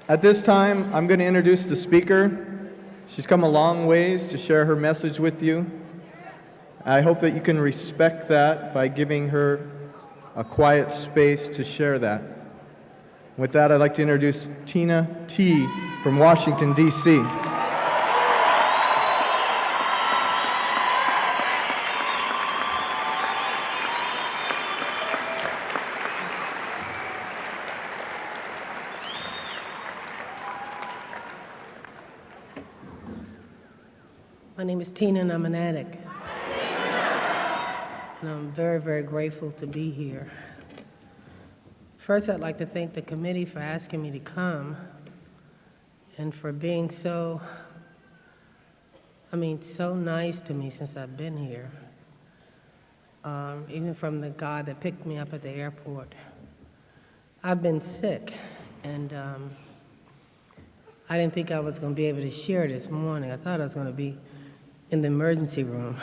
At this time, I'm going to introduce the speaker. She's come a long ways to share her message with you. I hope that you can respect that by giving her a quiet space to share that. With that, I'd like to introduce Tina T. from Washington, D.C. My name is Tina and I'm an addict. And I'm very, very grateful to be here. First, I'd like to thank the committee for asking me to come and for being so nice to me since I've been here. Even from the guy that picked me up at the airport. I've been sick and I didn't think I was going to be able to share this morning. I thought I was going to be in the emergency room.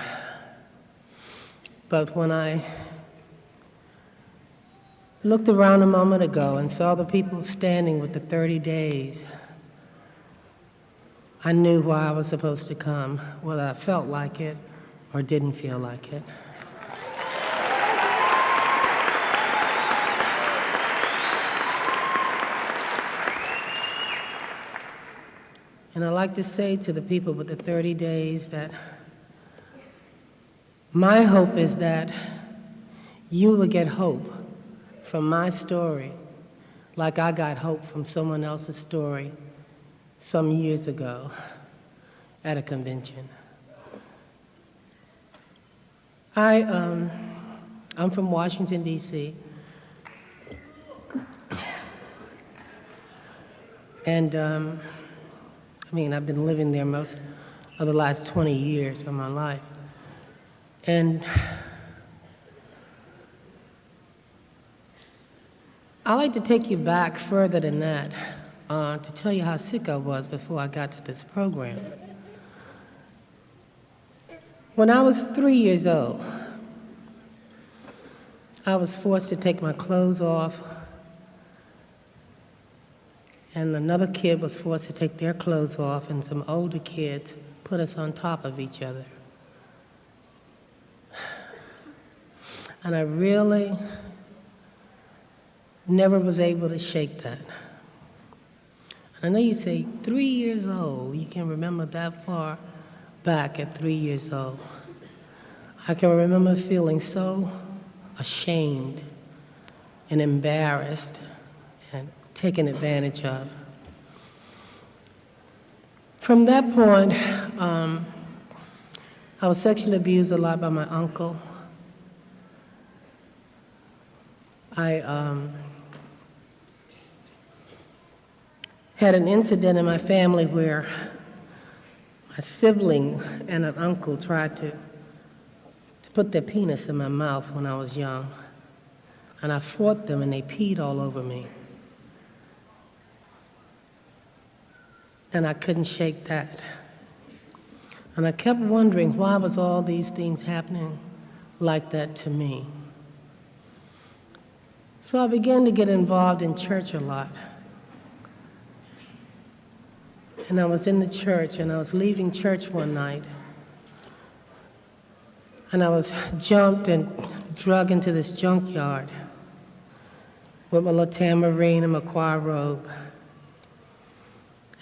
But when I looked around a moment ago and saw the people standing with the 30 days, I knew why I was supposed to come, whether I felt like it or didn't feel like it. And I like to say to the people with the 30 days that my hope is that you will get hope from my story like I got hope from someone else's story some years ago at a convention. I'm from Washington, D.C. And I've been living there most of the last 20 years of my life. And I like to take you back further than that to tell you how sick I was before I got to this program. When I was 3 years old, I was forced to take my clothes off, and another kid was forced to take their clothes off, and some older kids put us on top of each other. And I really never was able to shake that. I know you say 3 years old, you can remember that far back at 3 years old. I can remember feeling so ashamed and embarrassed and taken advantage of. From that point, I was sexually abused a lot by my uncle. I had an incident in my family where a sibling and an uncle tried to put their penis in my mouth when I was young. And I fought them and they peed all over me. And I couldn't shake that. And I kept wondering why was all these things happening like that to me. So I began to get involved in church a lot. And I was in the church, and I was leaving church one night, and I was jumped and dragged into this junkyard with my little tambourine and my choir robe.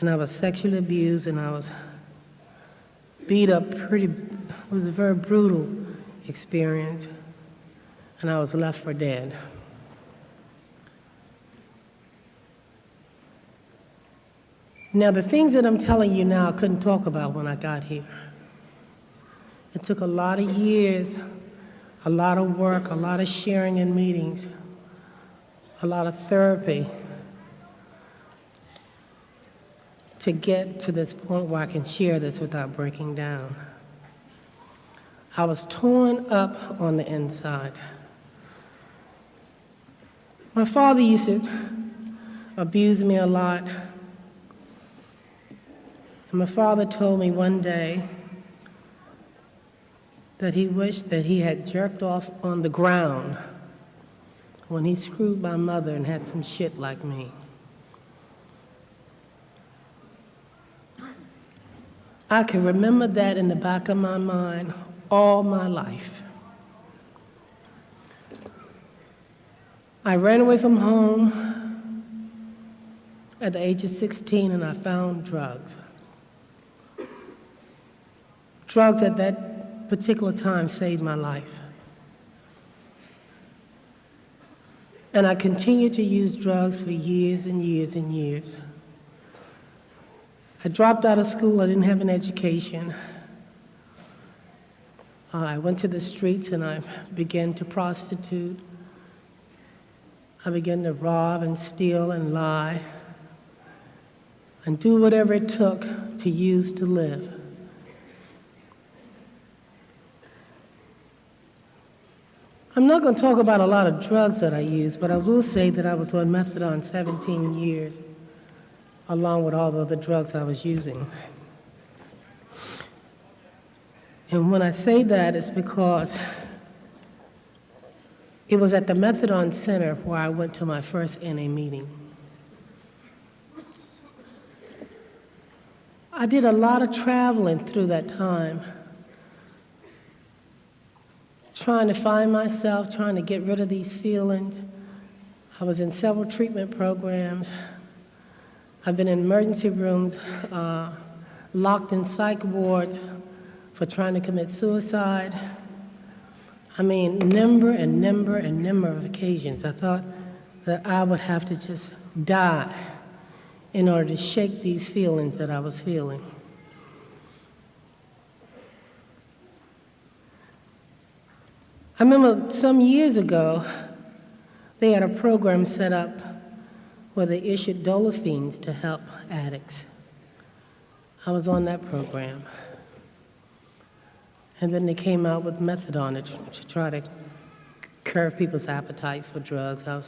And I was sexually abused, and I was beat up it was a very brutal experience, and I was left for dead. Now, the things that I'm telling you now I couldn't talk about when I got here. It took a lot of years, a lot of work, a lot of sharing in meetings, a lot of therapy to get to this point where I can share this without breaking down. I was torn up on the inside. My father used to abuse me a lot. And my father told me one day that he wished that he had jerked off on the ground when he screwed my mother and had some shit like me. I can remember that in the back of my mind all my life. I ran away from home at the age of 16 and I found drugs. Drugs at that particular time saved my life. And I continued to use drugs for years and years and years. I dropped out of school, I didn't have an education. I went to the streets and I began to prostitute. I began to rob and steal and lie and do whatever it took to use to live. I'm not going to talk about a lot of drugs that I used, but I will say that I was on methadone 17 years, along with all the other drugs I was using. And when I say that, it's because it was at the methadone center where I went to my first NA meeting. I did a lot of traveling through that time, trying to find myself, trying to get rid of these feelings. I was in several treatment programs. I've been in emergency rooms, locked in psych wards for trying to commit suicide. I mean, number of occasions. I thought that I would have to just die in order to shake these feelings that I was feeling. I remember some years ago, they had a program set up where they issued Dolafines to help addicts. I was on that program. And then they came out with methadone to try to curb people's appetite for drugs. I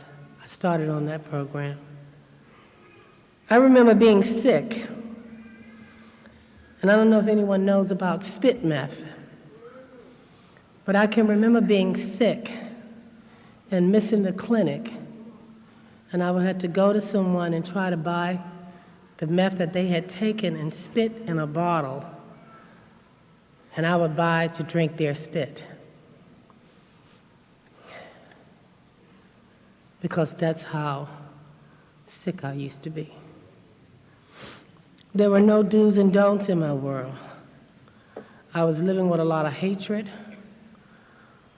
started on that program. I remember being sick. And I don't know if anyone knows about spit meth. But I can remember being sick and missing the clinic. And I would have to go to someone and try to buy the meth that they had taken and spit in a bottle. And I would buy to drink their spit. Because that's how sick I used to be. There were no do's and don'ts in my world. I was living with a lot of hatred,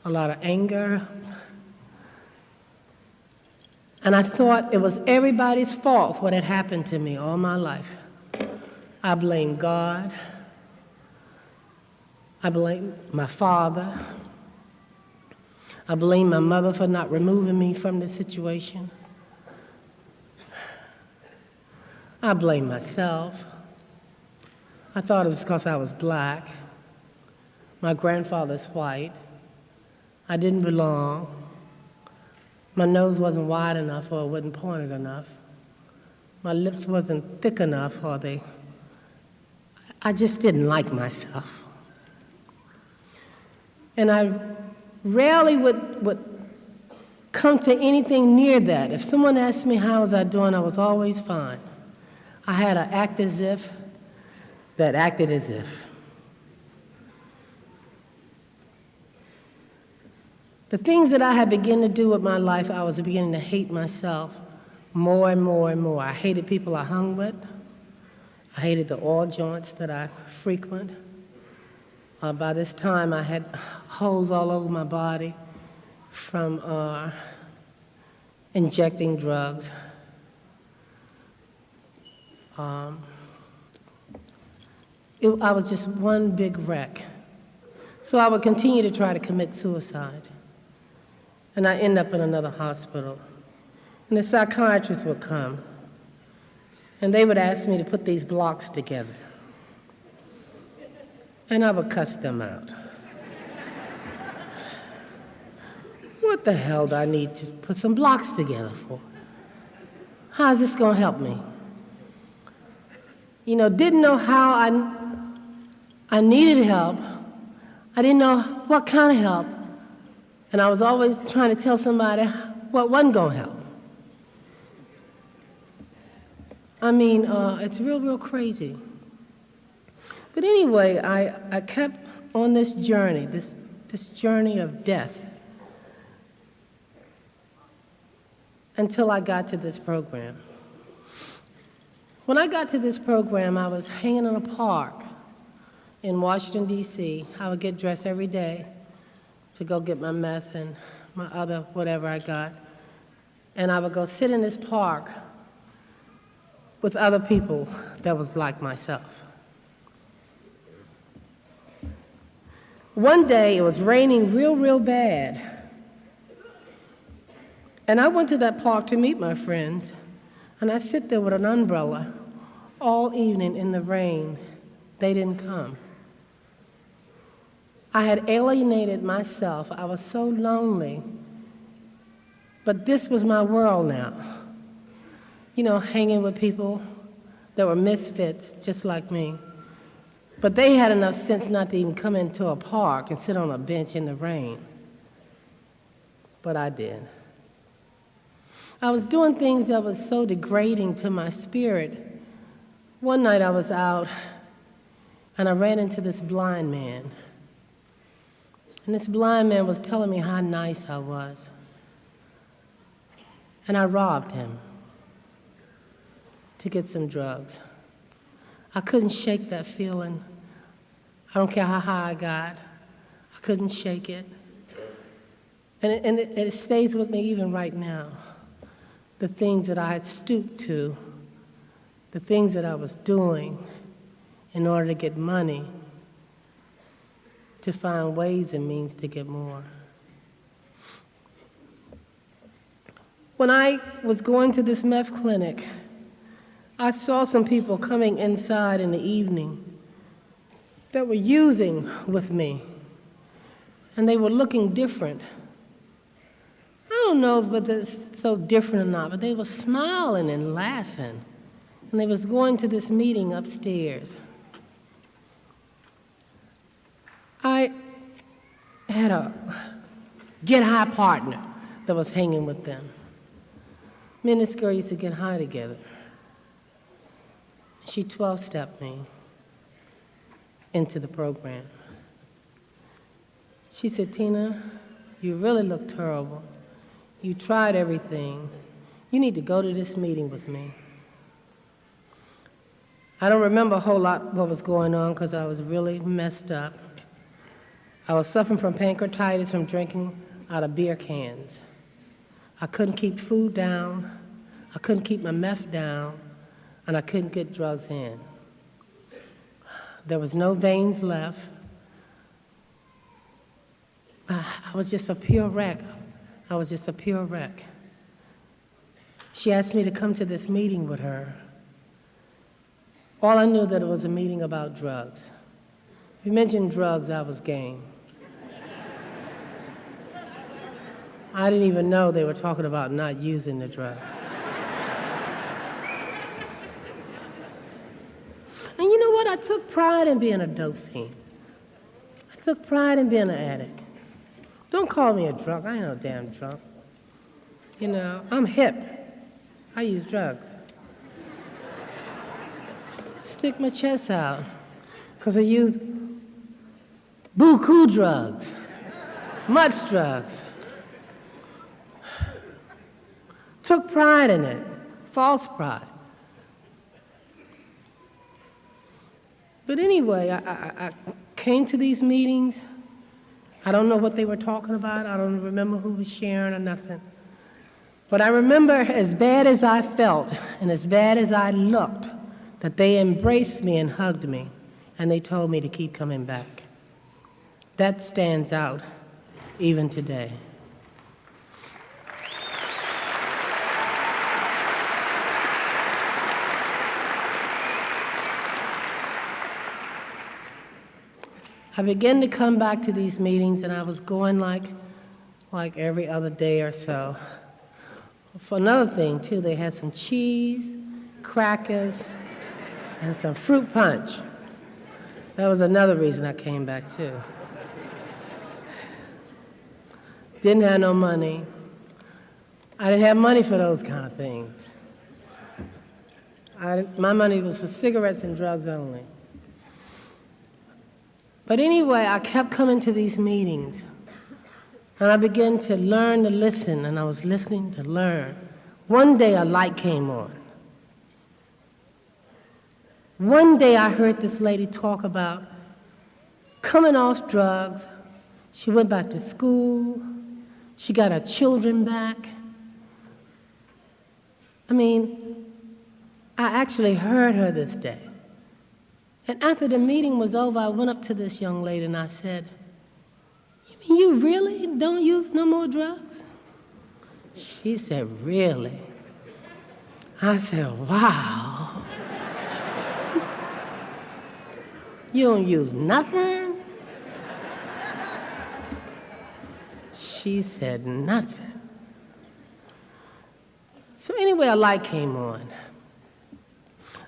a lot of anger, and I thought it was everybody's fault what had happened to me all my life. I blamed God. I blamed my father. I blamed my mother for not removing me from the situation. I blamed myself. I thought it was because I was black. My grandfather's white. I didn't belong. My nose wasn't wide enough or it wasn't pointed enough. My lips wasn't thick enough or I just didn't like myself. And I rarely would come to anything near that. If someone asked me how was I doing, I was always fine. I had to act as if that acted as if. The things that I had begun to do with my life, I was beginning to hate myself more and more and more. I hated people I hung with. I hated the oil joints that I frequent. By this time, I had holes all over my body from injecting drugs. I was just one big wreck. So I would continue to try to commit suicide. And I end up in another hospital. And the psychiatrist would come. And they would ask me to put these blocks together. And I would cuss them out. What the hell do I need to put some blocks together for? How's this gonna help me? You know, didn't know how I needed help. I didn't know what kind of help. And I was always trying to tell somebody what wasn't gonna help. I mean, it's real crazy. But anyway, I kept on this journey, this journey of death, until I got to this program. When I got to this program, I was hanging in a park in Washington, D.C. I would get dressed every day to go get my meth and my other whatever I got. And I would go sit in this park with other people that was like myself. One day, it was raining real bad. And I went to that park to meet my friends, and I sit there with an umbrella all evening in the rain. They didn't come. I had alienated myself. I was so lonely. But this was my world now. You know, hanging with people that were misfits, just like me. But they had enough sense not to even come into a park and sit on a bench in the rain. But I did. I was doing things that was so degrading to my spirit. One night I was out, and I ran into this blind man. And this blind man was telling me how nice I was. And I robbed him to get some drugs. I couldn't shake that feeling. I don't care how high I got. I couldn't shake it. And it stays with me even right now. The things that I had stooped to, the things that I was doing in order to get money, to find ways and means to get more. When I was going to this meth clinic, I saw some people coming inside in the evening that were using with me, and they were looking different. I don't know if it's so different or not, but they were smiling and laughing, and they was going to this meeting upstairs. I had a get-high partner that was hanging with them. Me and this girl used to get high together. She 12-stepped me into the program. She said, "Tina, you really look terrible. You tried everything. You need to go to this meeting with me." I don't remember a whole lot what was going on because I was really messed up. I was suffering from pancreatitis from drinking out of beer cans. I couldn't keep food down, I couldn't keep my meth down, and I couldn't get drugs in. There was no veins left. I was just a pure wreck. I was just a pure wreck. She asked me to come to this meeting with her. All I knew that it was a meeting about drugs. If you mentioned drugs, I was game. I didn't even know they were talking about not using the drug. And you know what? I took pride in being a dope fiend. I took pride in being an addict. Don't call me a drunk. I ain't no damn drunk. You know, I'm hip. I use drugs. Stick my chest out, because I use buku drugs, much drugs. Took pride in it, false pride. But anyway, I came to these meetings. I don't know what they were talking about. I don't remember who was sharing or nothing. But I remember, as bad as I felt and as bad as I looked, that they embraced me and hugged me, and they told me to keep coming back. That stands out even today. I began to come back to these meetings, and I was going like every other day or so. For another thing, too, they had some cheese, crackers, and some fruit punch. That was another reason I came back, too. Didn't have no money. I didn't have money for those kind of things. My money was for cigarettes and drugs only. But anyway, I kept coming to these meetings, and I began to learn to listen, and I was listening to learn. One day a light came on. One day I heard this lady talk about coming off drugs. She went back to school. She got her children back. I mean, I actually heard her this day. And after the meeting was over, I went up to this young lady and I said, "You mean you really don't use no more drugs?" She said, "Really?" I said, "Wow. You don't use nothing?" She said, "Nothing." So anyway, a light came on.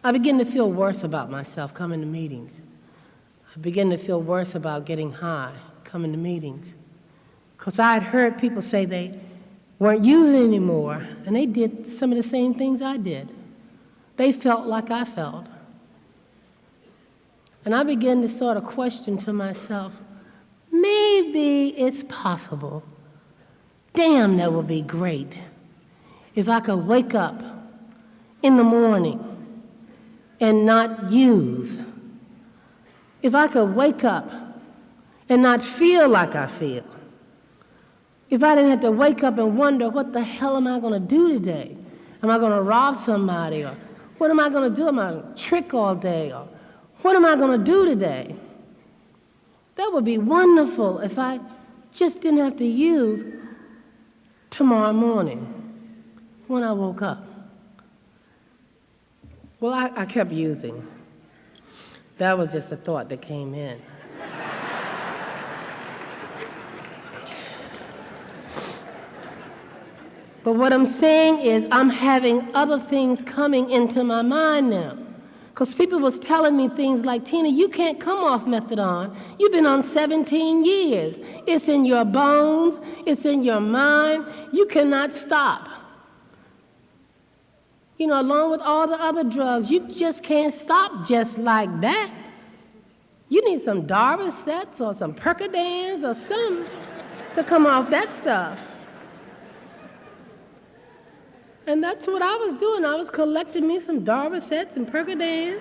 I began to feel worse about myself coming to meetings. I began to feel worse about getting high, coming to meetings. Because I had heard people say they weren't using anymore, and they did some of the same things I did. They felt like I felt. And I began to sort of question to myself, maybe it's possible. Damn, that would be great if I could wake up in the morning and not use. If I could wake up and not feel like I feel. If I didn't have to wake up and wonder, what the hell am I going to do today? Am I going to rob somebody? Or what am I going to do? Am I going to trick all day? Or what am I going to do today? That would be wonderful if I just didn't have to use tomorrow morning when I woke up. Well, I kept using. That was just a thought that came in. But what I'm saying is I'm having other things coming into my mind now. Because people was telling me things like, "Tina, you can't come off methadone. You've been on 17 years. It's in your bones. It's in your mind. You cannot stop. You know, along with all the other drugs, you just can't stop just like that. You need some Darvocets or some Percodans or something to come off that stuff." And that's what I was doing. I was collecting me some Darvocets and Percodans.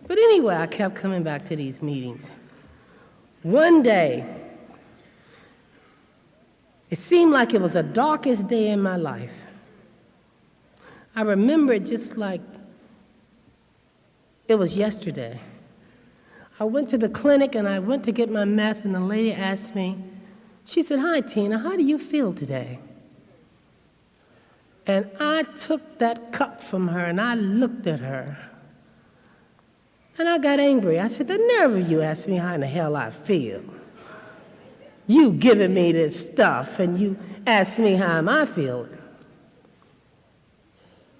But anyway, I kept coming back to these meetings. One day, it seemed like it was the darkest day in my life. I remember it just like it was yesterday. I went to the clinic and I went to get my meth, and the lady asked me, she said, "Hi, Tina, how do you feel today?" And I took that cup from her and I looked at her. And I got angry. I said, "The nerve of you ask me how in the hell I feel. You giving me this stuff and you ask me how am I feeling."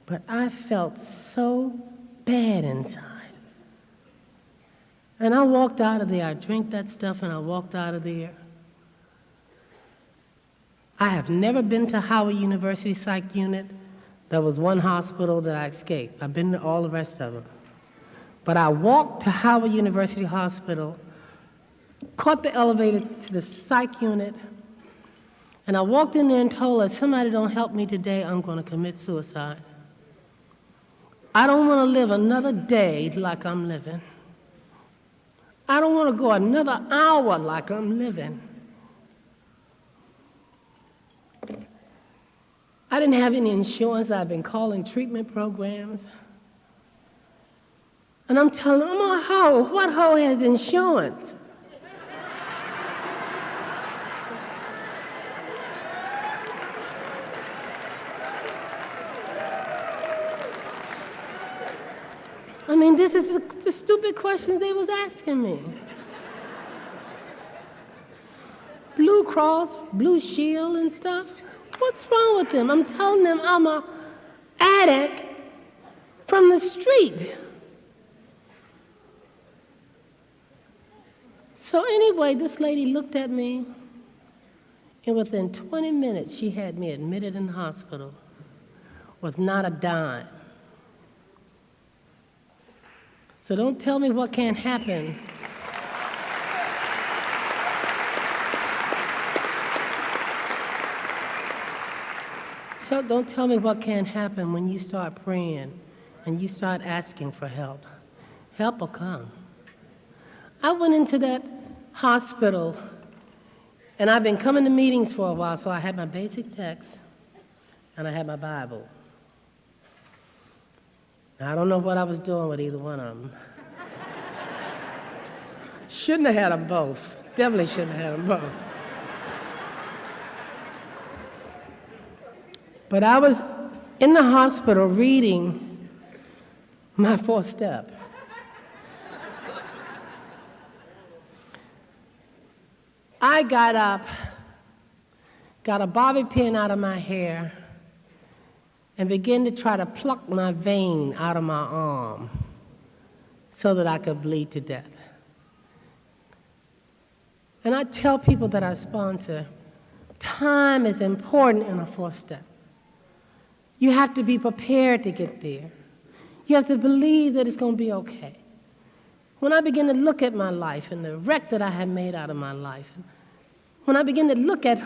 But I felt so bad inside. And I walked out of there. I drank that stuff and I walked out of there. I have never been to Howard University Psych Unit. There was one hospital that I escaped. I've been to all the rest of them. But I walked to Howard University Hospital, caught the elevator to the psych unit, and I walked in there and told her, "If somebody don't help me today, I'm going to commit suicide. I don't want to live another day like I'm living. I don't want to go another hour like I'm living." I didn't have any insurance. I've been calling treatment programs. And I'm telling them, "I'm a hoe. What hoe has insurance?" I mean, this is the stupid questions they was asking me. Blue Cross, Blue Shield and stuff. What's wrong with them? I'm telling them I'm a addict from the street. So anyway, this lady looked at me, and within 20 minutes, she had me admitted in the hospital with not a dime. So don't tell me what can't happen. Don't tell me what can't happen when you start praying and you start asking for help. Help will come. I went into that hospital, and I've been coming to meetings for a while, so I had my basic text and I had my Bible. Now, I don't know what I was doing with either one of them. Shouldn't have had them both. Definitely shouldn't have had them both. But I was in the hospital reading my fourth step. I got up, got a bobby pin out of my hair, and began to try to pluck my vein out of my arm so that I could bleed to death. And I tell people that I sponsor, time is important in a fourth step. You have to be prepared to get there. You have to believe that it's going to be okay. When I begin to look at my life and the wreck that I had made out of my life, when I begin to look at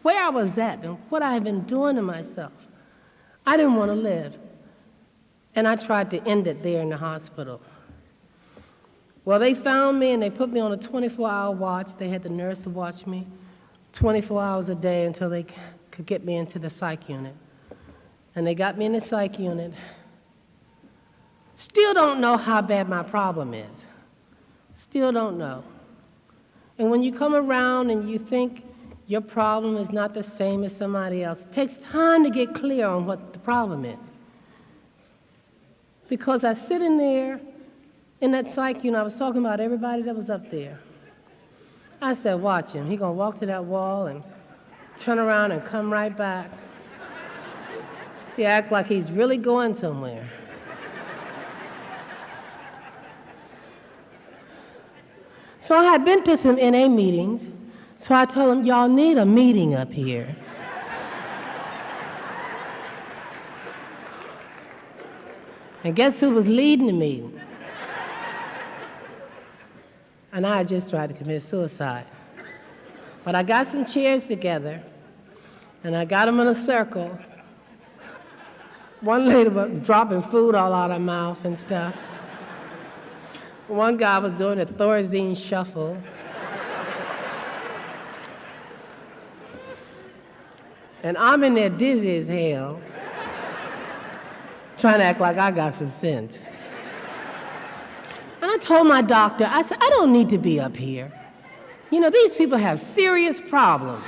where I was at and what I had been doing to myself, I didn't want to live. And I tried to end it there in the hospital. Well, they found me and they put me on a 24-hour watch. They had the nurse to watch me 24 hours a day until they could get me into the psych unit. And they got me in the psych unit. Still don't know how bad my problem is. Still don't know. And when you come around and you think your problem is not the same as somebody else, it takes time to get clear on what the problem is. Because I sit in there in that psych unit, I was talking about everybody that was up there. I said, watch him. He's going to walk to that wall and turn around and come right back. He act like he's really going somewhere. So I had been to some NA meetings, so I told them, y'all need a meeting up here. And guess who was leading the meeting? And I had just tried to commit suicide. But I got some chairs together, and I got them in a circle. One lady was dropping food all out her mouth and stuff. One guy was doing a Thorazine shuffle. And I'm in there dizzy as hell, trying to act like I got some sense. And I told my doctor, I said, I don't need to be up here. You know, these people have serious problems.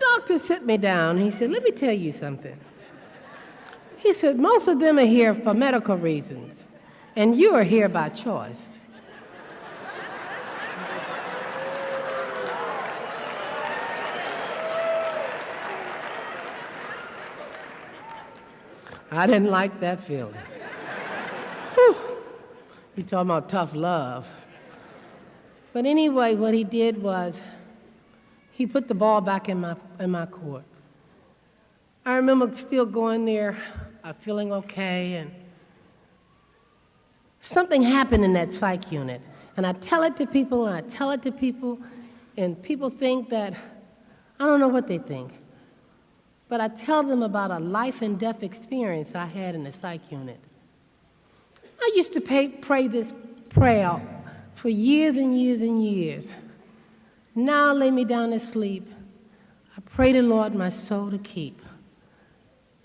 Doctor sit me down. He said, let me tell you something. He said, most of them are here for medical reasons, and you are here by choice. I didn't like that feeling. Whew. You talking about tough love. But anyway, what he did was, he put the ball back in my court. I remember still going there, feeling okay, and something happened in that psych unit. And I tell it to people, and I tell it to people, and people think that, I don't know what they think, but I tell them about a life and death experience I had in the psych unit. I used to pray this prayer for years and years and years. Now lay me down to sleep. I pray the Lord my soul to keep.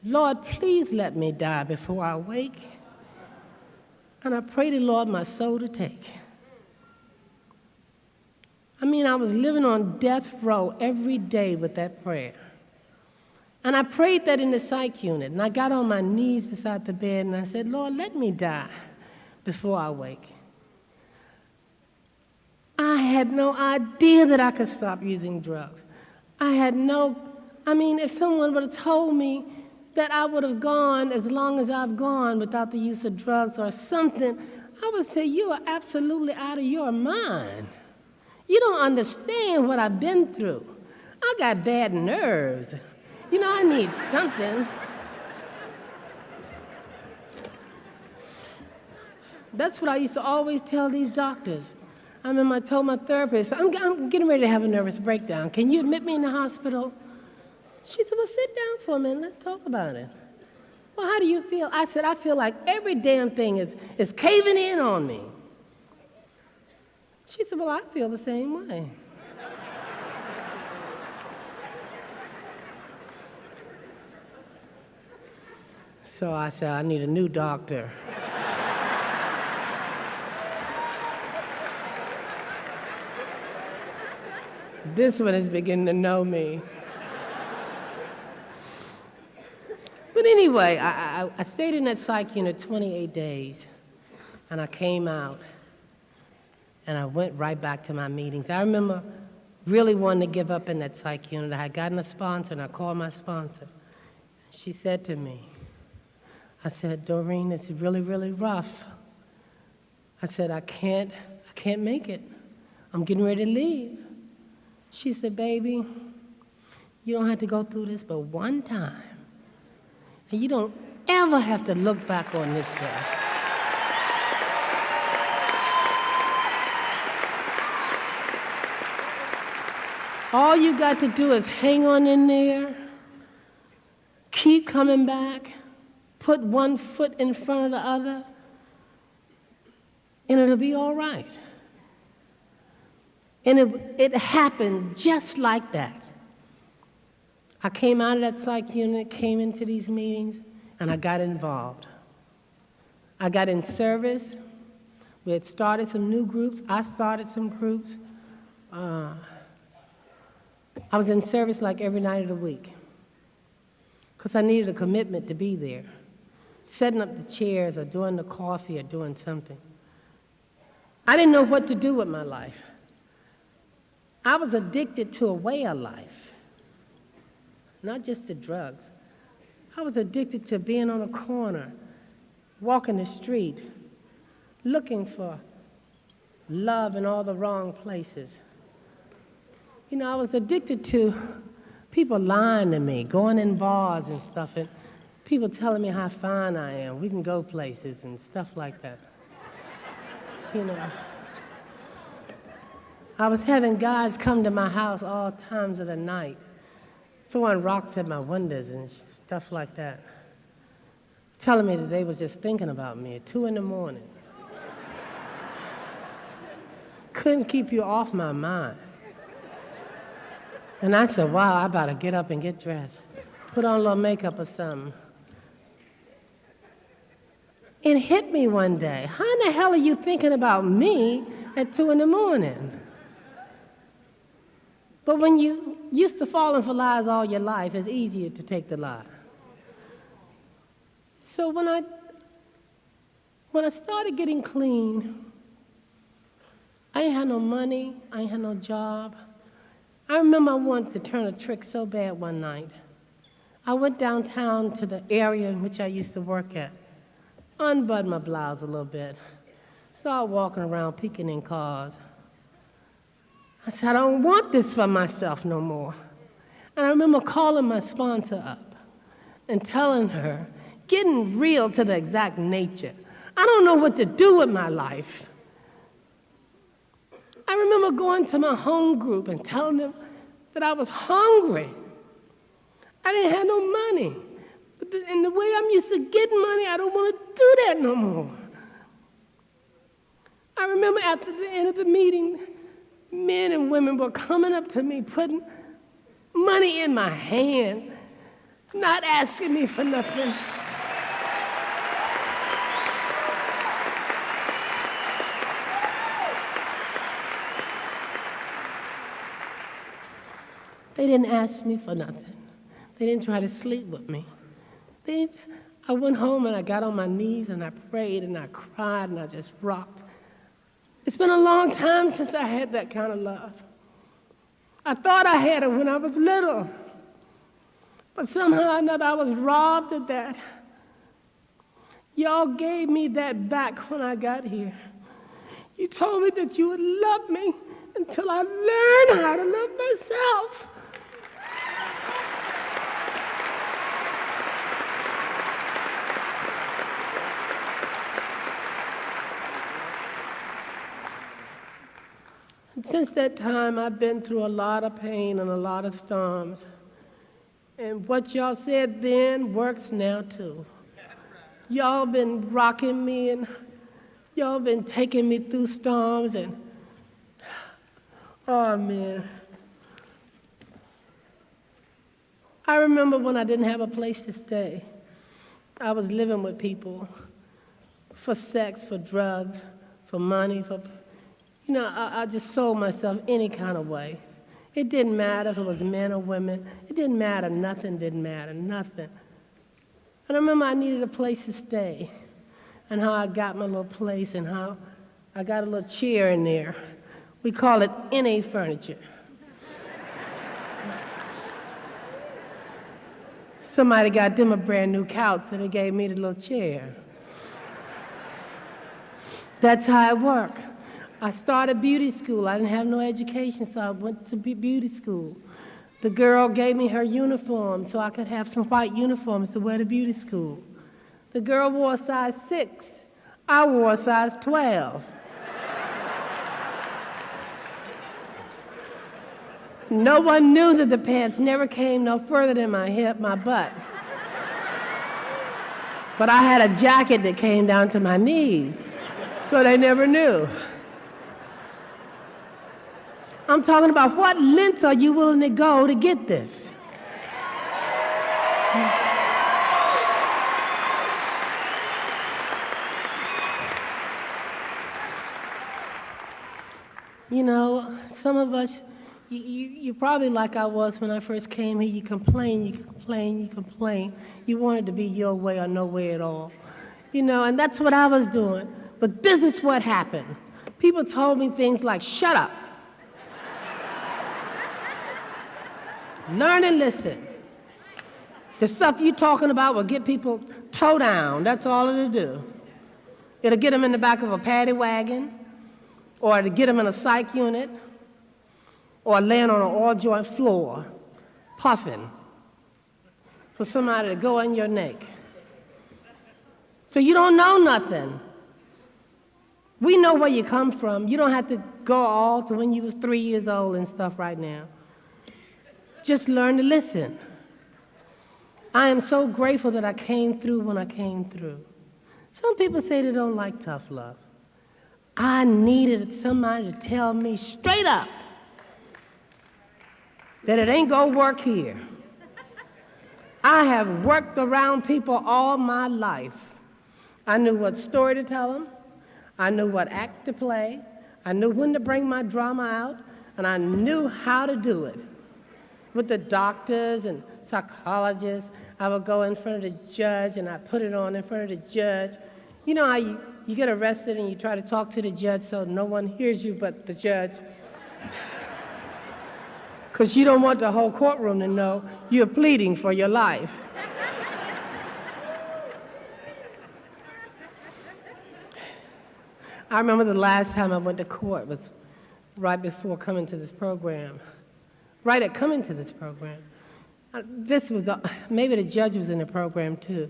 Lord, please let me die before I wake. And I pray the Lord my soul to take. I mean, I was living on death row every day with that prayer. And I prayed that in the psych unit. And I got on my knees beside the bed and I said, Lord, let me die before I wake. I had no idea that I could stop using drugs. If someone would have told me that I would have gone as long as I've gone without the use of drugs or something, I would say, you are absolutely out of your mind. You don't understand what I've been through. I got bad nerves. You know, I need something. That's what I used to always tell these doctors. I remember I told my therapist, I'm getting ready to have a nervous breakdown. Can you admit me in the hospital? She said, well, sit down for a minute. Let's talk about it. Well, how do you feel? I said, I feel like every damn thing is caving in on me. She said, well, I feel the same way. So I said, I need a new doctor. This one is beginning to know me. But anyway, I stayed in that psych unit 28 days, and I came out, and I went right back to my meetings. I remember really wanting to give up in that psych unit. I had gotten a sponsor, and I called my sponsor. She said to me, I said, Doreen, it's really, really rough. I said, I can't make it. I'm getting ready to leave. She said, baby, you don't have to go through this but one time. And you don't ever have to look back on this day. All you got to do is hang on in there, keep coming back, put one foot in front of the other, and it'll be all right. And it happened just like that. I came out of that psych unit, came into these meetings, and I got involved. I got in service. We had started some new groups. I started some groups. I was in service like every night of the week because I needed a commitment to be there, setting up the chairs or doing the coffee or doing something. I didn't know what to do with my life. I was addicted to a way of life, not just to drugs. I was addicted to being on a corner, walking the street, looking for love in all the wrong places. You know, I was addicted to people lying to me, going in bars and stuff, and people telling me how fine I am. We can go places and stuff like that. You know. I was having guys come to my house all times of the night, throwing rocks at my windows and stuff like that, telling me that they was just thinking about me at 2 a.m. Couldn't keep you off my mind. And I said, wow, I better get up and get dressed, put on a little makeup or something. It hit me one day. How in the hell are you thinking about me at 2 a.m? But when you used to falling for lies all your life, it's easier to take the lie. So when I started getting clean, I ain't had no money, I ain't had no job. I remember I wanted to turn a trick so bad one night. I went downtown to the area in which I used to work at, unbuttoned my blouse a little bit, started walking around peeking in cars. I said, I don't want this for myself no more. And I remember calling my sponsor up and telling her, getting real to the exact nature, I don't know what to do with my life. I remember going to my home group and telling them that I was hungry. I didn't have no money. But in the way I'm used to getting money, I don't want to do that no more. I remember after the end of the meeting, men and women were coming up to me, putting money in my hand, not asking me for nothing. They didn't ask me for nothing. They didn't try to sleep with me. I went home and I got on my knees and I prayed and I cried and I just rocked. It's been a long time since I had that kind of love. I thought I had it when I was little, but somehow or another I was robbed of that. Y'all gave me that back when I got here. You told me that you would love me until I learned how to love myself. And since that time, I've been through a lot of pain and a lot of storms. And what y'all said then works now too. Y'all been rocking me and y'all been taking me through storms and, oh man. I remember when I didn't have a place to stay. I was living with people for sex, for drugs, for money, I just sold myself any kind of way. It didn't matter if it was men or women. It didn't matter. Nothing didn't matter. Nothing. And I remember I needed a place to stay and how I got my little place and how I got a little chair in there. We call it NA furniture. Somebody got them a brand new couch, so they gave me the little chair. That's how it worked. I started beauty school. I didn't have no education, so I went to beauty school. The girl gave me her uniform so I could have some white uniforms to wear to beauty school. The girl wore a size 6. I wore a size 12. No one knew that the pants never came no further than my hip, my butt. But I had a jacket that came down to my knees, so they never knew. I'm talking about what lengths are you willing to go to get this? You know, some of us, you're probably like I was when I first came here. You complain, you complain, you complain. You wanted to be your way or no way at all. You know, and that's what I was doing. But this is what happened. People told me things like, shut up. Learn and listen. The stuff you're talking about will get people toe down. That's all it'll do. It'll get them in the back of a paddy wagon, or it'll get them in a psych unit, or laying on an all-joint floor, puffing, for somebody to go in your neck. So you don't know nothing. We know where you come from. You don't have to go all to when you was 3 years old and stuff right now. Just learn to listen. I am so grateful that I came through when I came through. Some people say they don't like tough love. I needed somebody to tell me straight up that it ain't gonna work here. I have worked around people all my life. I knew what story to tell them. I knew what act to play. I knew when to bring my drama out, and I knew how to do it. With the doctors and psychologists, I would go in front of the judge and I put it on in front of the judge. You know how you get arrested and you try to talk to the judge so no one hears you but the judge? Because you don't want the whole courtroom to know you're pleading for your life. I remember the last time I went to court was right before coming to this program. Right at coming to this program. Maybe the judge was in the program too,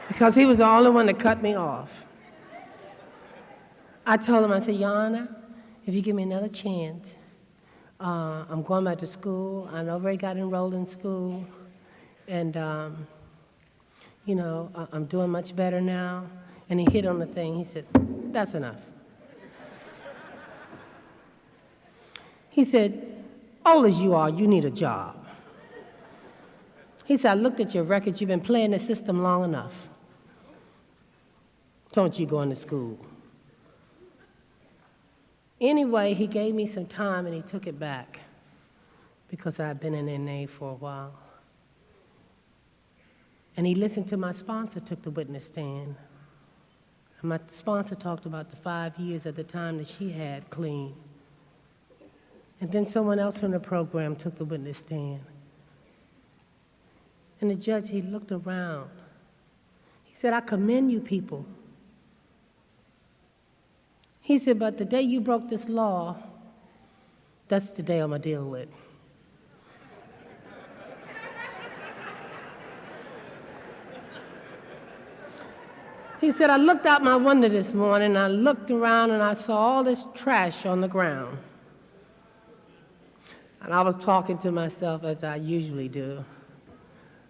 because he was the only one that cut me off. I told him, I said, Your Honor, if you give me another chance, I'm going back to school. I already got enrolled in school, and I'm doing much better now. And he hit on the thing. He said, that's enough. He said, old as you are, you need a job. He said, I looked at your records. You've been playing the system long enough. Don't you go into school. Anyway, he gave me some time and he took it back because I'd been in NA for a while. And he listened to my sponsor, took the witness stand. And my sponsor talked about the 5 years at the time that she had clean. And then someone else from the program took the witness stand. And the judge, he looked around. He said, I commend you people. He He said, but the day you broke this law, that's the day I'm going to deal with. He said, I looked out my window this morning, and I looked around, and I saw all this trash on the ground. And I was talking to myself, as I usually do.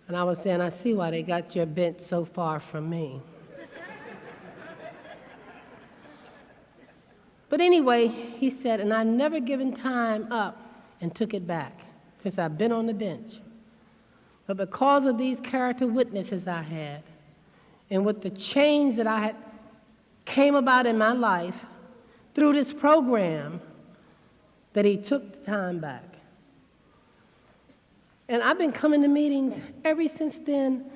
And I was saying, I see why they got your bench so far from me. But anyway, he said, and I've never given time up and took it back since I've been on the bench. But because of these character witnesses I had, and with the change that I had came about in my life through this program, that he took the time back. And I've been coming to meetings ever since then,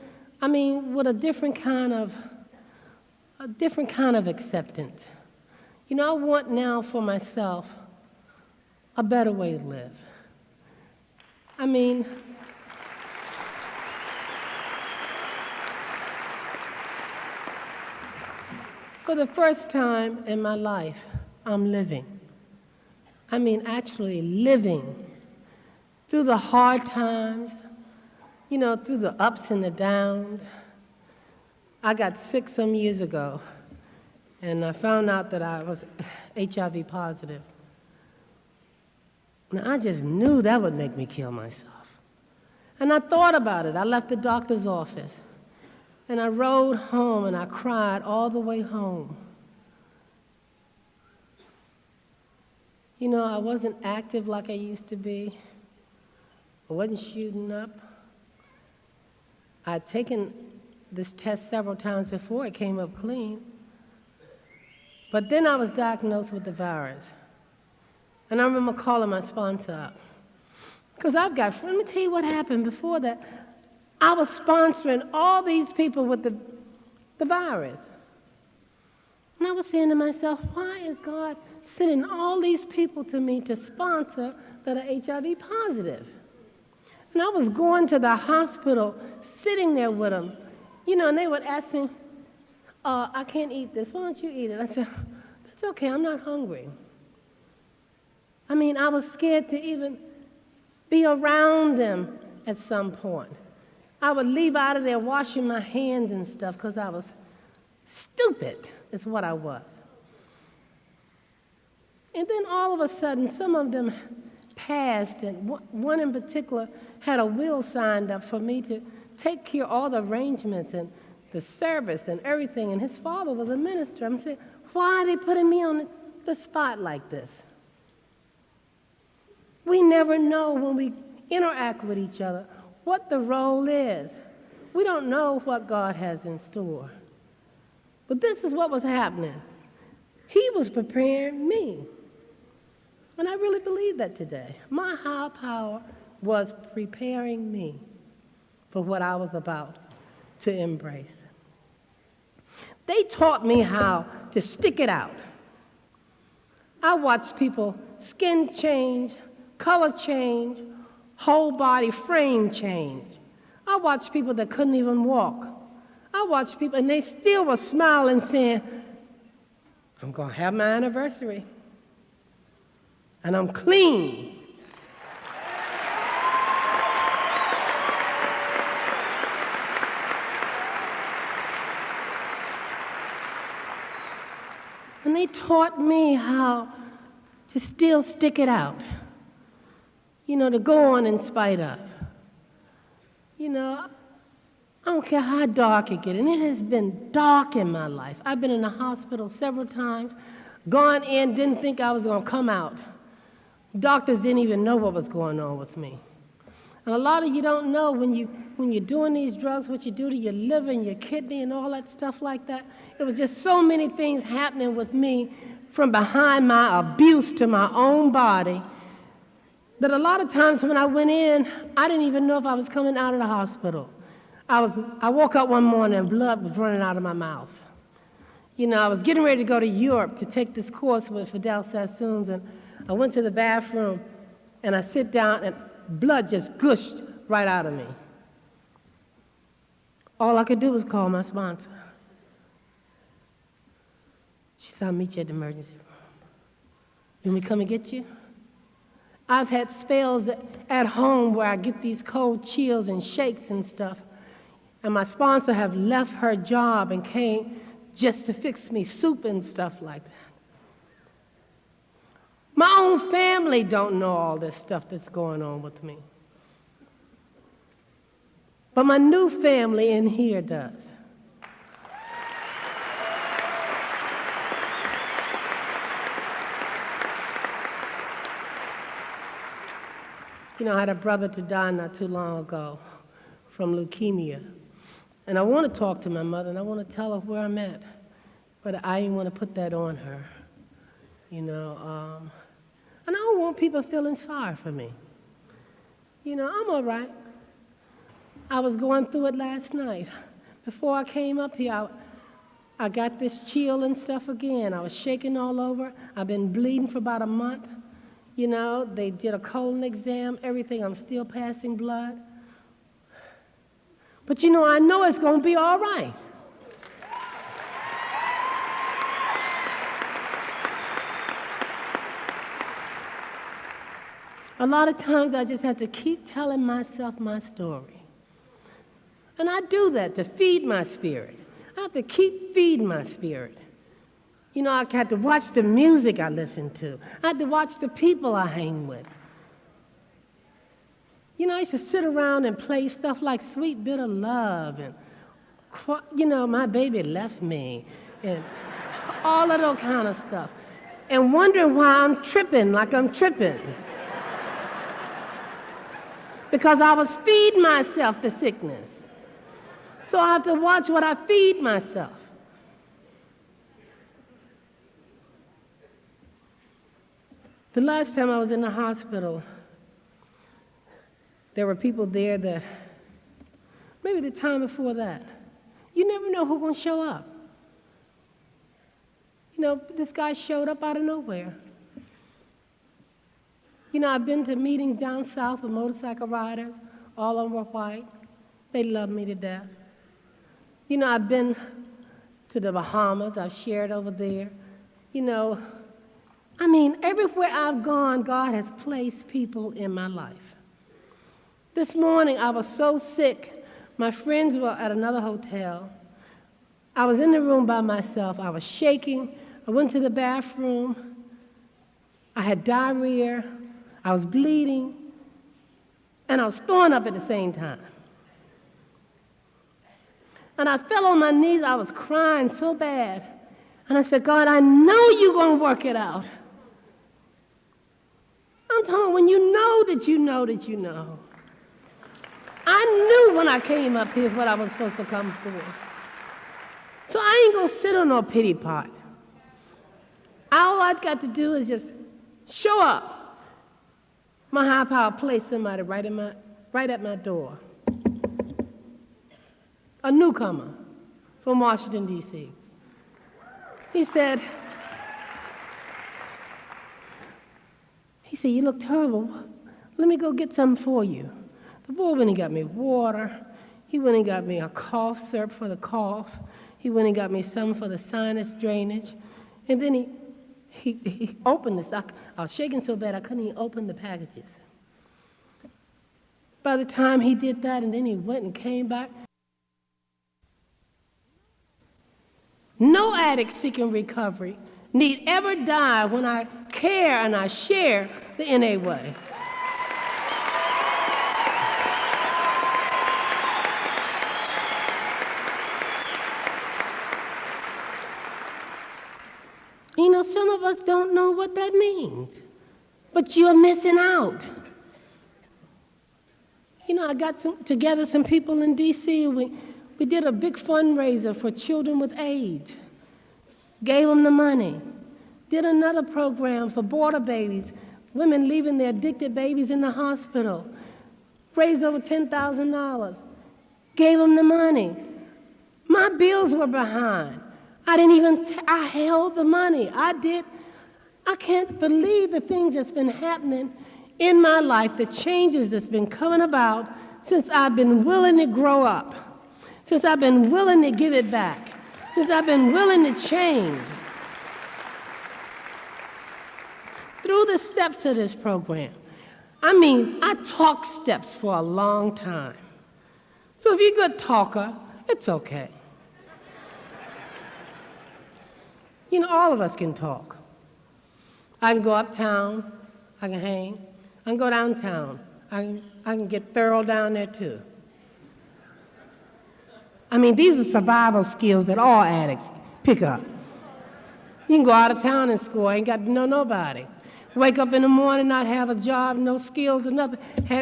with a different kind of acceptance. You know, I want now for myself a better way to live. For the first time in my life, I'm living. Actually living through the hard times, through the ups and the downs. I got sick some years ago, and I found out that I was HIV positive. Now, I just knew that would make me kill myself. And I thought about it. I left the doctor's office. And I rode home, and I cried all the way home. I wasn't active like I used to be. I wasn't shooting up. I'd taken this test several times before it came up clean. But then I was diagnosed with the virus. And I remember calling my sponsor up. Because let me tell you what happened before that. I was sponsoring all these people with the virus. And I was saying to myself, why is God sending all these people to me to sponsor that are HIV positive? And I was going to the hospital, sitting there with them, and they would ask me, I can't eat this. Why don't you eat it? I said, that's okay, I'm not hungry. I was scared to even be around them at some point. I would leave out of there washing my hands and stuff because I was stupid, is what I was. And then all of a sudden, some of them passed, and one in particular had a will signed up for me to take care of all the arrangements and the service and everything, and his father was a minister. I'm saying, why are they putting me on the spot like this? We never know when we interact with each other what the role is. We don't know what God has in store. But this is what was happening. He was preparing me. And I really believe that today. My higher power was preparing me for what I was about to embrace. They taught me how to stick it out. I watched people skin change, color change, whole body frame change. I watched people that couldn't even walk. I watched people, and they still were smiling, saying, I'm going to have my anniversary, and I'm clean. And they taught me how to still stick it out. To go on in spite of. I don't care how dark it gets, and it has been dark in my life. I've been in the hospital several times, gone in, didn't think I was going to come out. Doctors didn't even know what was going on with me. And a lot of you don't know when you're doing these drugs, what you do to your liver and your kidney and all that stuff like that. It was just so many things happening with me from behind my abuse to my own body that a lot of times when I went in, I didn't even know if I was coming out of the hospital. I woke up one morning and blood was running out of my mouth. I was getting ready to go to Europe to take this course with Fidel Sassoons, and I went to the bathroom, and I sit down, and blood just gushed right out of me. All I could do was call my sponsor. She said, I'll meet you at the emergency room. You want me to come and get you? I've had spells at home where I get these cold chills and shakes and stuff. And my sponsor have left her job and came just to fix me soup and stuff like that. My own family don't know all this stuff that's going on with me. But my new family in here does. You know, I had a brother to die not too long ago from leukemia. And I want to talk to my mother, and I want to tell her where I'm at. But I didn't want to put that on her, you know. And I don't want people feeling sorry for me. You know, I'm all right. I was going through it last night. Before I came up here, I got this chill and stuff again. I was shaking all over. I've been bleeding for about a month. You know, they did a colon exam, everything. I'm still passing blood. But you know, I know it's going to be all right. A lot of times I just have to keep telling myself my story. And I do that to feed my spirit. I have to keep feeding my spirit. You know, I had to watch the music I listen to. I had to watch the people I hang with. You know, I used to sit around and play stuff like Sweet Bitter Love and, you know, My Baby Left Me and all of that kind of stuff. And wondering why I'm tripping like I'm tripping. Because I was feeding myself to sickness. So I have to watch what I feed myself. The last time I was in the hospital, there were people there that, maybe the time before that, you never know who's going to show up. You know, this guy showed up out of nowhere. You know, I've been to meetings down south with motorcycle riders, all of them were white. They love me to death. You know, I've been to the Bahamas, I've shared over there. You know, I mean, everywhere I've gone, God has placed people in my life. This morning, I was so sick. My friends were at another hotel. I was in the room by myself. I was shaking. I went to the bathroom. I had diarrhea. I was bleeding. And I was throwing up at the same time. And I fell on my knees. I was crying so bad. And I said, God, I know you're going to work it out. I'm talking when you know that you know that you know. I knew when I came up here what I was supposed to come for. So I ain't going to sit on no pity pot. All I've got to do is just show up. My high power placed somebody right at my door. A newcomer from Washington, D.C. He said, you look terrible. Let me go get something for you. The boy went and got me water. He went and got me a cough syrup for the cough. He went and got me some for the sinus drainage. And then he opened this. I was shaking so bad I couldn't even open the packages. By the time he did that, and then he went and came back, no addict seeking recovery need ever die when I care and I share the NA way. You know, some of us don't know what that means, but you're missing out. You know, I got together some people in D.C. We did a big fundraiser for children with AIDS. Gave them the money. Did another program for border babies, women leaving their addicted babies in the hospital. Raised over $10,000. Gave them the money. My bills were behind. I held the money. I can't believe the things that's been happening in my life, the changes that's been coming about since I've been willing to grow up, since I've been willing to give it back, since I've been willing to change. through the steps of this program. I mean, I talk steps for a long time. So if you're a good talker, it's okay. You know, all of us can talk. I can go uptown, I can hang. I can go downtown. I can get thorough down there too. I mean, these are survival skills that all addicts pick up. You can go out of town in school, ain't got to know nobody. Wake up in the morning, not have a job, no skills or nothing,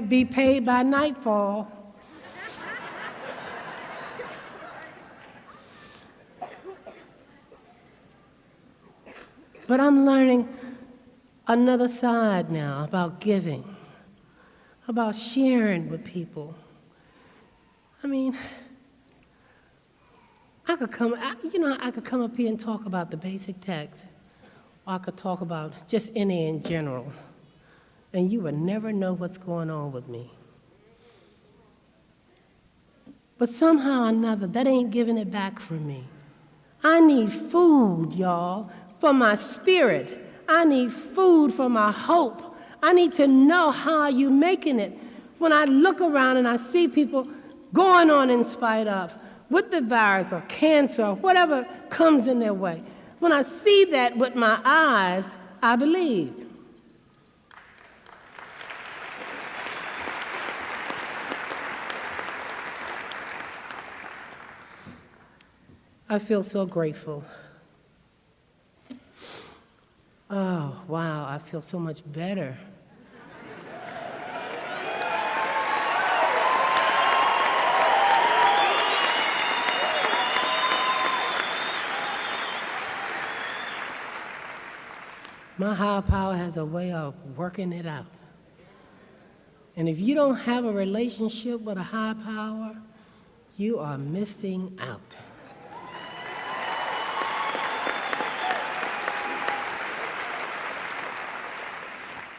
be paid by nightfall. But I'm learning another side now about giving, about sharing with people. I mean, I could come up here and talk about the basic text, or I could talk about just any in general, and you would never know what's going on with me. But somehow or another, that ain't giving it back from me. I need food, y'all, for my spirit. I need food for my hope. I need to know how you're making it. When I look around and I see people going on in spite of, with the virus or cancer or whatever comes in their way, when I see that with my eyes, I believe. I feel so grateful. Oh, wow, I feel so much better. My higher power has a way of working it out. And if you don't have a relationship with a higher power, you are missing out.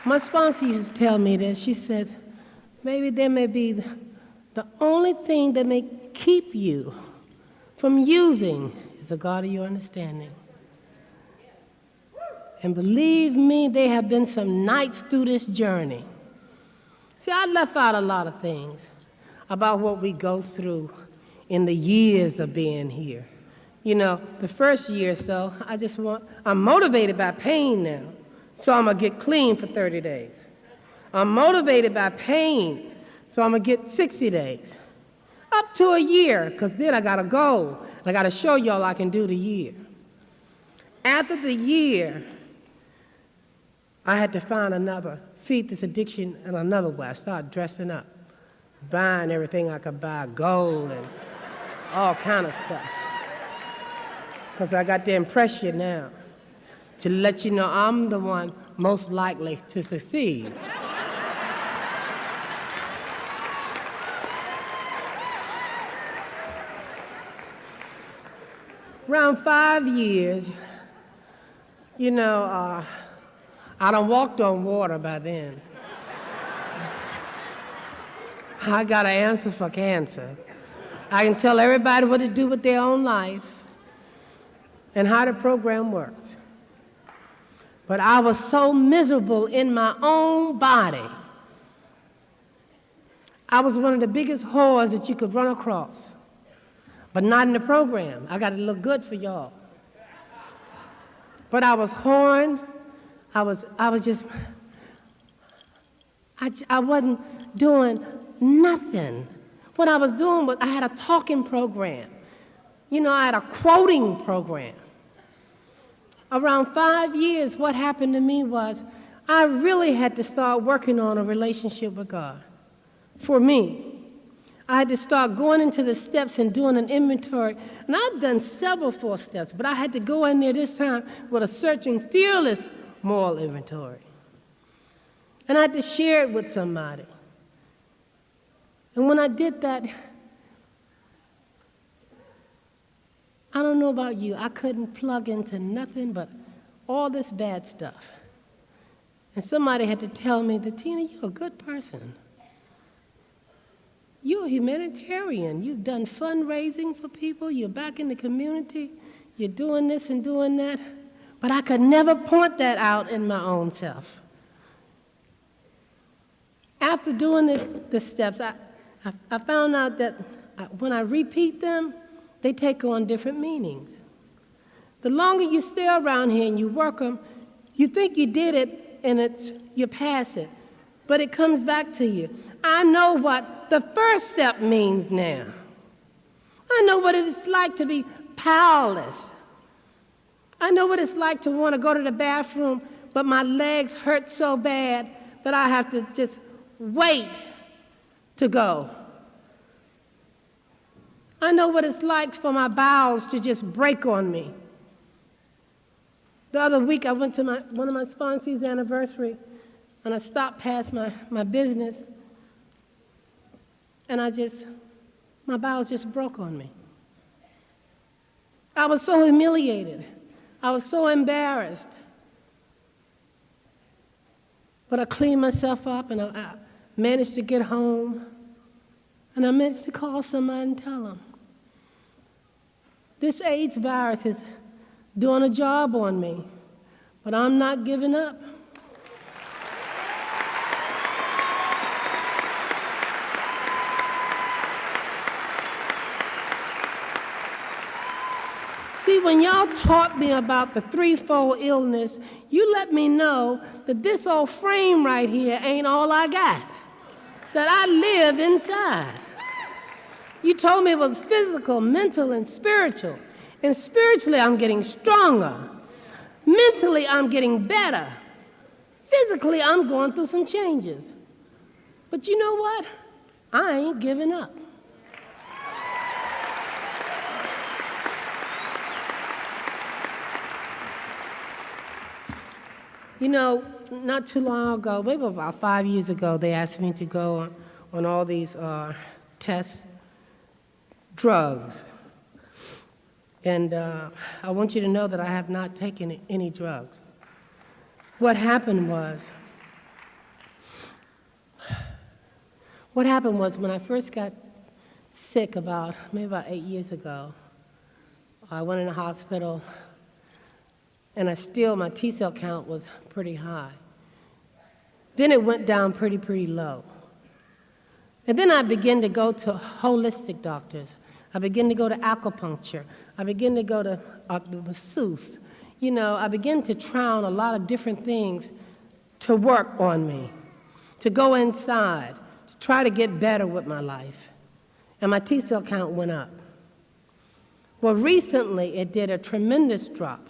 My sponsor used to tell me this. She said, maybe there may be the only thing that may keep you from using is a God of your understanding. And believe me, there have been some nights through this journey. See, I left out a lot of things about what we go through in the years of being here. You know, the first year or so, I'm motivated by pain now. So I'm going to get clean for 30 days. I'm motivated by pain, so I'm going to get 60 days. Up to a year, because then I got a goal. I got to show y'all I can do the year. After the year, I had to find another, feed this addiction in another way. I started dressing up, buying everything I could buy, gold and all kind of stuff. Because I got to impress you now, to let you know I'm the one most likely to succeed. Around 5 years, you know, I done walked on water by then. I got an answer for cancer. I can tell everybody what to do with their own life and how the program works. But I was so miserable in my own body. I was one of the biggest whores that you could run across. But not in the program. I got to look good for y'all. But I was whoring. I wasn't doing nothing. What I was doing was I had a talking program. You know, I had a quoting program. Around 5 years, what happened to me was I really had to start working on a relationship with God. For me, I had to start going into the steps and doing an inventory. And I've done several 4 steps, but I had to go in there this time with a searching, fearless moral inventory. And I had to share it with somebody. And when I did that, I don't know about you, I couldn't plug into nothing but all this bad stuff. And somebody had to tell me that, Tina, you're a good person. You're a humanitarian. You've done fundraising for people. You're back in the community. You're doing this and doing that. But I could never point that out in my own self. After doing the steps, I found out that when I repeat them, they take on different meanings. The longer you stay around here and you work them, you think you did it and you pass it, but it comes back to you. I know what the first step means now. I know what it's like to be powerless. I know what it's like to want to go to the bathroom, but my legs hurt so bad that I have to just wait to go. I know what it's like for my bowels to just break on me. The other week I went to one of my sponsees' anniversary, and I stopped past my business, and my bowels just broke on me. I was so humiliated. I was so embarrassed. But I cleaned myself up, and I managed to get home, and I managed to call somebody and tell them, this AIDS virus is doing a job on me, but I'm not giving up. See, when y'all taught me about the threefold illness, you let me know that this old frame right here ain't all I got, that I live inside. You told me it was physical, mental, and spiritual. And spiritually, I'm getting stronger. Mentally, I'm getting better. Physically, I'm going through some changes. But you know what? I ain't giving up. You know, not too long ago, maybe about 5 years ago, they asked me to go on all these tests, drugs. And I want you to know that I have not taken any drugs. What happened was when I first got sick maybe about 8 years ago, I went in the hospital, and my T-cell count was pretty high. Then it went down pretty low. And then I began to go to holistic doctors. I began to go to acupuncture. I began to go to masseuse. You know, I began to try on a lot of different things to work on me, to go inside, to try to get better with my life. And my T-cell count went up. Well, recently it did a tremendous drop.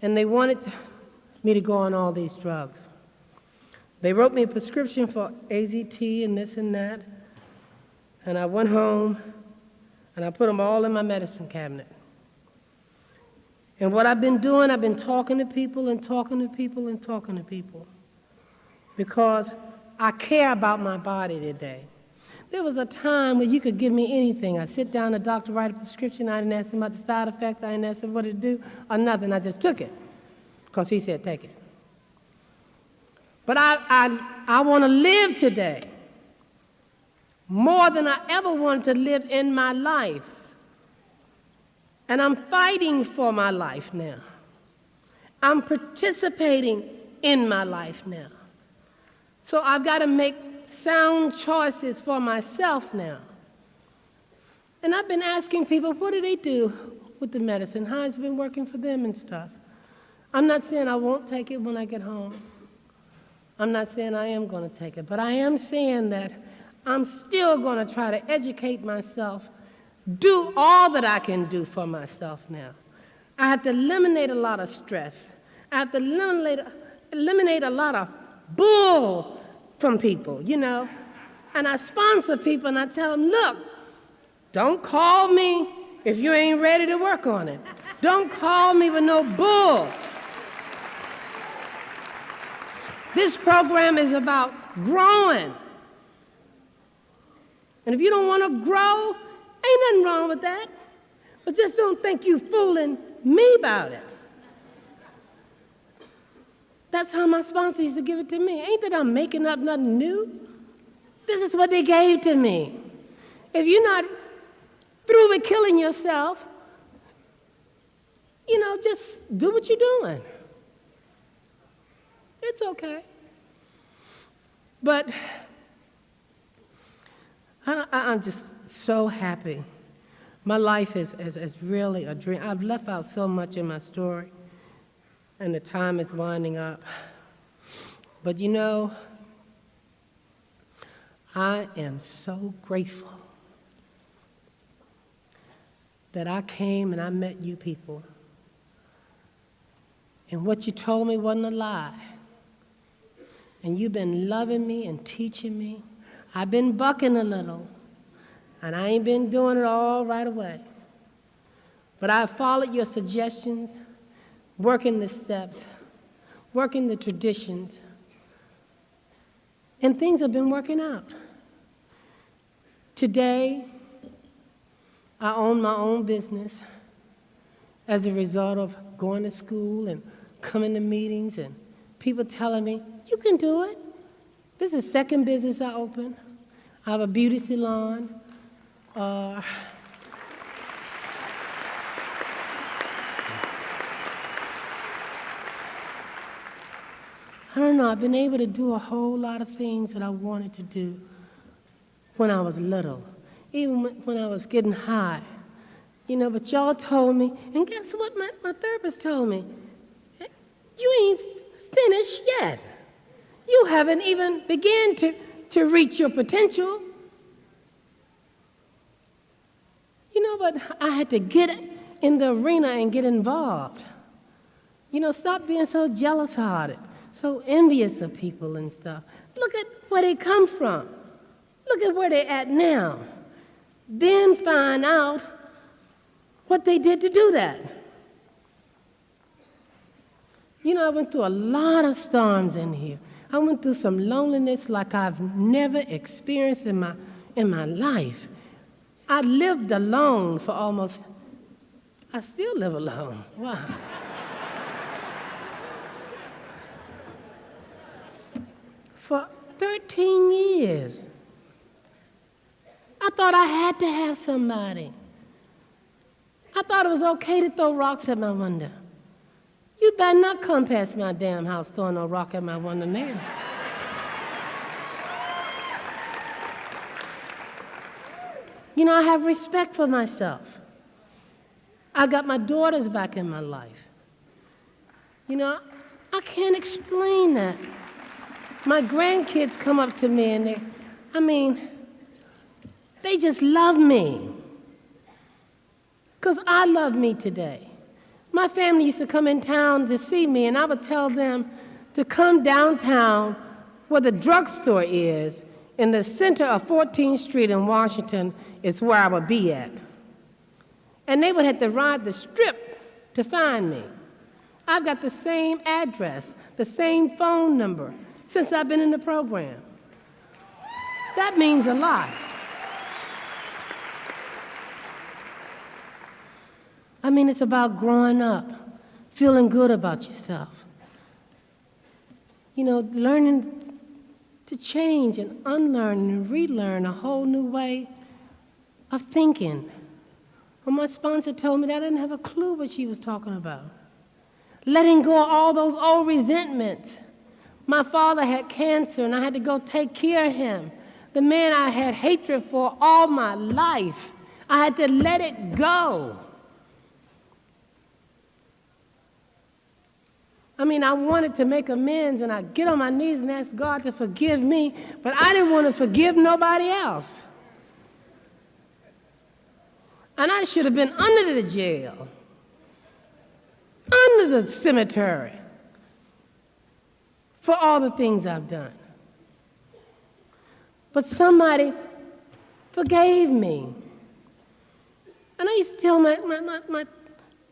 And they wanted me to go on all these drugs. They wrote me a prescription for AZT and this and that. And I went home, and I put them all in my medicine cabinet. And what I've been doing, I've been talking to people and talking to people and talking to people. Because I care about my body today. There was a time where you could give me anything. I'd sit down, the doctor write a prescription, I didn't ask him about the side effects, I didn't ask him what to do, or nothing. I just took it, because he said take it. But I want to live today more than I ever wanted to live in my life. And I'm fighting for my life now. I'm participating in my life now. So I've got to make sound choices for myself now. And I've been asking people, what do they do with the medicine? How it's been working for them and stuff. I'm not saying I won't take it when I get home. I'm not saying I am going to take it. But I am saying that I'm still going to try to educate myself, do all that I can do for myself now. I have to eliminate a lot of stress. I have to eliminate a lot of bull from people, you know. And I sponsor people and I tell them, look, don't call me if you ain't ready to work on it. Don't call me with no bull. This program is about growing. And if you don't want to grow, ain't nothing wrong with that. But just don't think you fooling me about it. That's how my sponsors used to give it to me. Ain't that I'm making up nothing new. This is what they gave to me. If you're not through with killing yourself, just do what you're doing. It's okay. But I'm just so happy. My life is really a dream. I've left out so much in my story, and the time is winding up. But I am so grateful that I came and I met you people. And what you told me wasn't a lie. And you've been loving me and teaching me. I've been bucking a little, and I ain't been doing it all right away. But I've followed your suggestions, working the steps, working the traditions, and things have been working out. Today, I own my own business as a result of going to school and coming to meetings and people telling me, you can do it. This is the second business I opened. I have a beauty salon. I don't know, I've been able to do a whole lot of things that I wanted to do when I was little, even when I was getting high. But y'all told me, and guess what my therapist told me? You ain't finished yet. You haven't even begun to reach your potential. But I had to get in the arena and get involved. Stop being so jealous-hearted, so envious of people and stuff. Look at where they come from. Look at where they're at now. Then find out what they did to do that. I went through a lot of storms in here. I went through some loneliness like I've never experienced in my life. I lived alone for I still live alone. Wow. For 13 years. I thought I had to have somebody. I thought it was okay to throw rocks at my window. You better not come past my damn house throwing a rock at my window now. I have respect for myself. I got my daughters back in my life. I can't explain that. My grandkids come up to me and they just love me. Because I love me today. My family used to come in town to see me, and I would tell them to come downtown where the drugstore is, in the center of 14th Street in Washington is where I would be at. And they would have to ride the strip to find me. I've got the same address, the same phone number since I've been in the program. That means a lot. It's about growing up, feeling good about yourself. Learning to change and unlearn and relearn a whole new way of thinking. When my sponsor told me that, I didn't have a clue what she was talking about. Letting go of all those old resentments. My father had cancer, and I had to go take care of him. The man I had hatred for all my life, I had to let it go. I wanted to make amends, and I'd get on my knees and ask God to forgive me, but I didn't want to forgive nobody else. And I should have been under the jail, under the cemetery, for all the things I've done. But somebody forgave me. And I used to tell my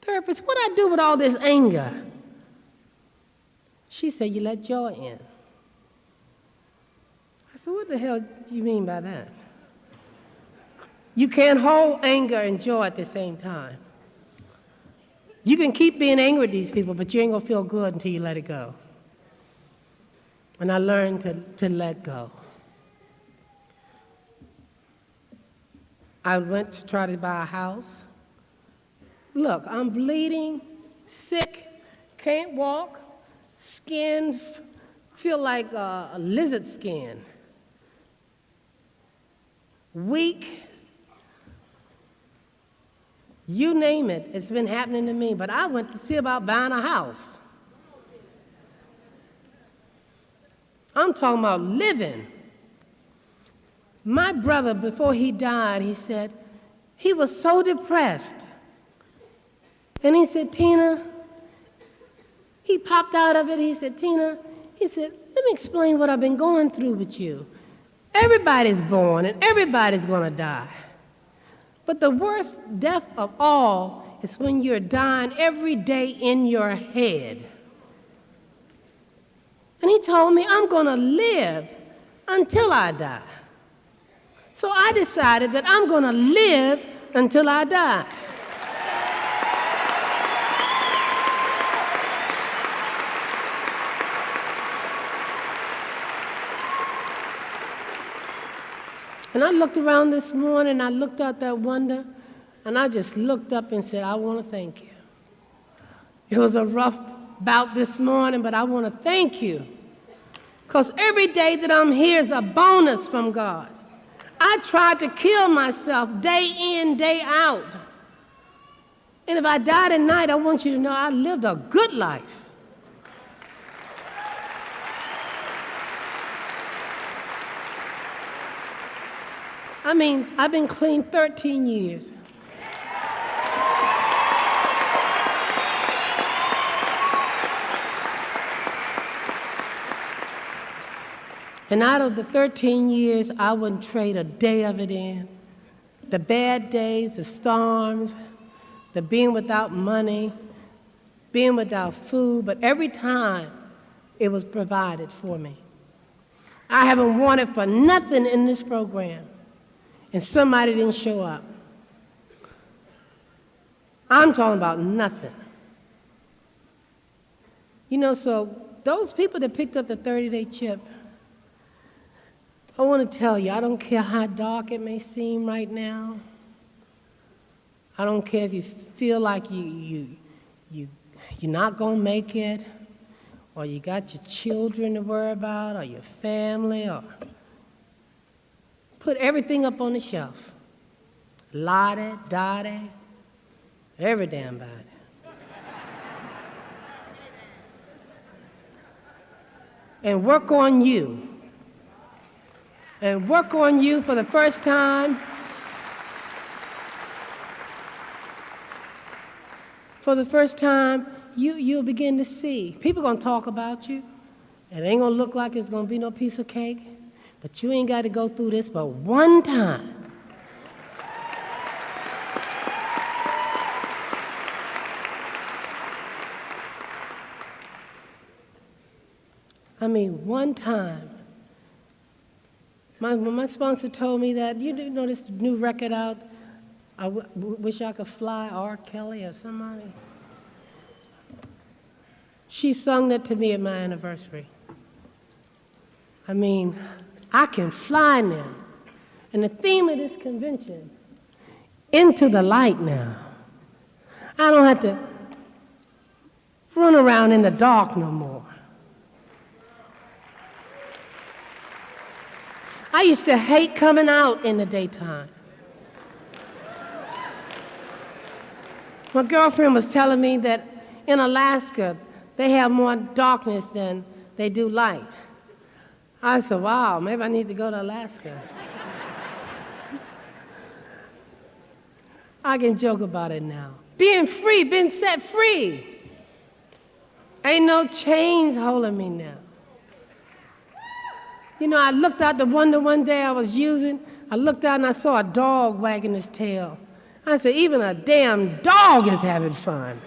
therapist, what do I do with all this anger? She said, you let joy in. I said, what the hell do you mean by that? You can't hold anger and joy at the same time. You can keep being angry at these people, but you ain't gonna feel good until you let it go. And I learned to let go. I went to try to buy a house. Look, I'm bleeding sick, can't walk, skin feel like a lizard skin, weak. You name it, it's been happening to me. But I went to see about buying a house. I'm talking about living. My brother, before he died, he said, he was so depressed. And he said, Tina, he popped out of it, he said, Tina, he said, let me explain what I've been going through with you. Everybody's born and everybody's gonna die. But the worst death of all is when you're dying every day in your head. And he told me, I'm gonna live until I die. So I decided that I'm gonna live until I die. And I looked around this morning, I looked out that window, and I just looked up and said, I want to thank you. It was a rough bout this morning, but I want to thank you. Because every day that I'm here is a bonus from God. I tried to kill myself day in, day out. And if I die tonight, I want you to know I lived a good life. I mean, I've been clean 13 years. And out of the 13 years, I wouldn't trade a day of it in. The bad days, the storms, the being without money, being without food, but every time it was provided for me. I haven't wanted for nothing in this program, and somebody didn't show up. I'm talking about nothing. You know, so those people that picked up the 30-day chip, I want to tell you, I don't care how dark it may seem right now. I don't care if you feel like you're not going to make it, or you got your children to worry about, or your family, or put everything up on the shelf. Lottie, Dottie, every damn body. And work on you. And work on you for the first time. For the first time, you'll begin to see. People gonna talk about you. It ain't gonna look like it's gonna be no piece of cake. But you ain't got to go through this but one time. I mean, one time. When my sponsor told me that, you know this new record out, I Wish I Could Fly, R. Kelly or somebody. She sung that to me at my anniversary. I mean, I can fly now. And the theme of this convention, into the light now. I don't have to run around in the dark no more. I used to hate coming out in the daytime. My girlfriend was telling me that in Alaska, they have more darkness than they do light. I said, wow, maybe I need to go to Alaska. I can joke about it now. Being free, being set free. Ain't no chains holding me now. You know, I looked out the window one day I was using. I looked out and I saw a dog wagging his tail. I said, even a damn dog is having fun.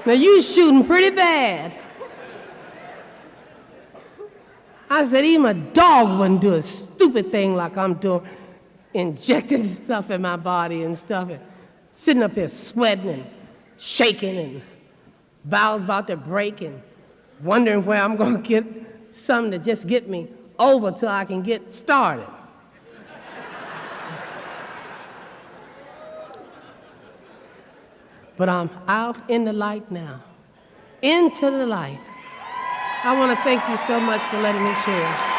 Now you shooting pretty bad. I said, even a dog wouldn't do a stupid thing like I'm doing, injecting stuff in my body and stuff, and sitting up here sweating and shaking and bowels about to break and wondering where I'm going to get something to just get me over till I can get started. but I'm out in the light now. Into the light. I want to thank you so much for letting me share.